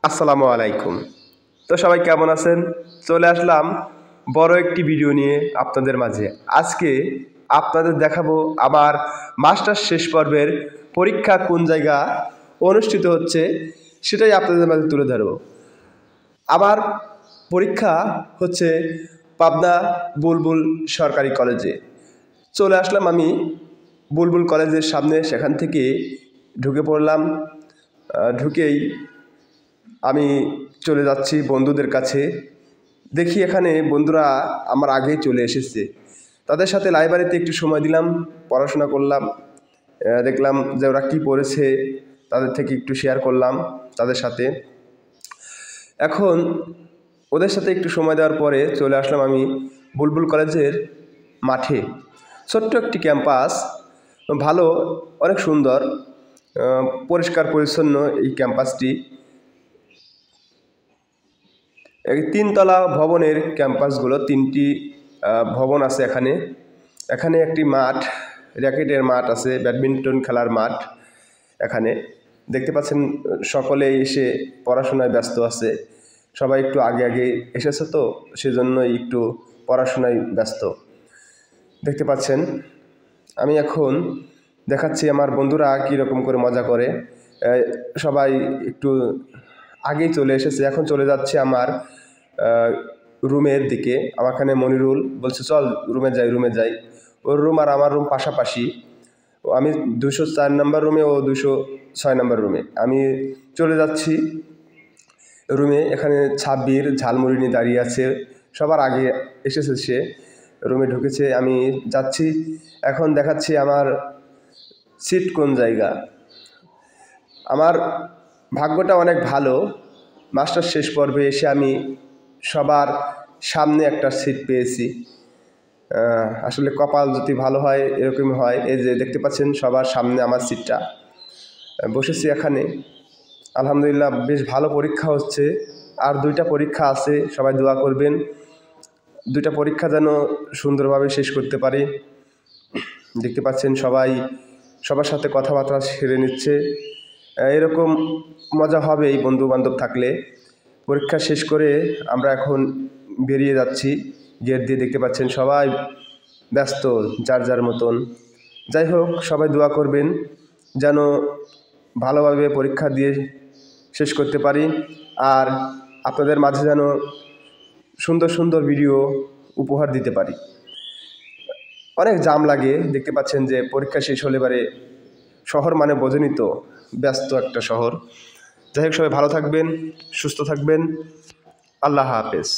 আসসালামু আলাইকুম। তো সবাই কেমন আছেন? চলে আসলাম বড় একটি ভিডিও নিয়ে আপনাদের মাঝে। আজকে আপনাদের দেখাবো আমার মাস্টার্স শেষ পর্বের পরীক্ষা কোন জায়গা অনুষ্ঠিত হচ্ছে সেটাই আপনাদের মাঝে তুলে ধরবো। আমার পরীক্ষা হচ্ছে পাবনা বুলবুল সরকারি কলেজে। চলে আসলাম আমি বুলবুল কলেজের সামনে, সেখান থেকে ঢুকে পড়লাম। ঢুকেই আমি চলে যাচ্ছি বন্ধুদের কাছে। দেখি এখানে বন্ধুরা আমার আগেই চলে এসেছে। তাদের সাথে লাইব্রেরিতে একটু সময় দিলাম, পড়াশোনা করলাম। দেখলাম যে ওরা কী পড়েছে, তাদের থেকে একটু শেয়ার করলাম তাদের সাথে। এখন ওদের সাথে একটু সময় দেওয়ার পরে চলে আসলাম আমি বুলবুল কলেজের মাঠে। ছোট্ট একটি ক্যাম্পাস, ভালো, অনেক সুন্দর, পরিষ্কার পরিচ্ছন্ন এই ক্যাম্পাসটি। এই তিনতলা ভবনের ক্যাম্পাসগুলো, তিনটি ভবন আছে এখানে। এখানে একটি মাঠ, র্যাকেটের মাঠ আছে, ব্যাডমিন্টন খেলার মাঠ। এখানে দেখতে পাচ্ছেন সকলেই এসে পড়াশোনায় ব্যস্ত আছে। সবাই একটু আগে আগে এসেছে, তো সেজন্যই একটু পড়াশোনায় ব্যস্ত দেখতে পাচ্ছেন। আমি এখন দেখাচ্ছি আমার বন্ধুরা কীরকম করে মজা করে। সবাই একটু আগেই চলে এসেছে। এখন চলে যাচ্ছে আমার রুমের দিকে। আমাখানে মনিরুল বলছে চল রুমে যাই। ওর রুম আর আমার রুম পাশাপাশি। আমি 204 নম্বর রুমে, ও 206 নম্বর রুমে। আমি চলে যাচ্ছি রুমে। এখানে ছাব্বির ঝালমুড়ি নিয়ে দাঁড়িয়ে আছে, সবার আগে এসেছে সে, রুমে ঢুকেছে। আমি যাচ্ছি, এখন দেখাচ্ছি আমার সিট কোন জায়গা। আমার ভাগ্যটা অনেক ভালো, মাস্টার শেষ পর্বে এসে আমি সবার সামনে একটা সিট পেয়েছি। আসলে কপাল যদি ভালো হয় এরকমই হয়। এই যে দেখতে পাচ্ছেন সবার সামনে আমার সিটটা, বসেছি এখানে। আলহামদুলিল্লাহ, বেশ ভালো পরীক্ষা হচ্ছে। আর 2টা পরীক্ষা আছে, সবাই দোয়া করবেন 2টা পরীক্ষা যেন সুন্দরভাবে শেষ করতে পারি। দেখতে পাচ্ছেন সবাই সবার সাথে কথাবার্তা সেরে নিচ্ছে। এরকম মজা হবে এই বন্ধুবান্ধব থাকলে। পরীক্ষা শেষ করে আমরা এখন বেরিয়ে যাচ্ছি গেট দিয়ে। দেখতে পাচ্ছেন সবাই ব্যস্ত যার যার মতন। যাই হোক, সবাই দোয়া করবেন যেন ভালোভাবে পরীক্ষা দিয়ে শেষ করতে পারি, আর আপনাদের মাঝে যেন সুন্দর সুন্দর ভিডিও উপহার দিতে পারি। অনেক জাম লাগে, দেখতে পাচ্ছেন যে পরীক্ষা শেষ হলে এবারে শহর মানে বোঝেনই তো, ব্যস্ত একটা শহর। যাই হোক, সবাই ভালো থাকবেন, সুস্থ থাকবেন। আল্লাহ হাফেজ।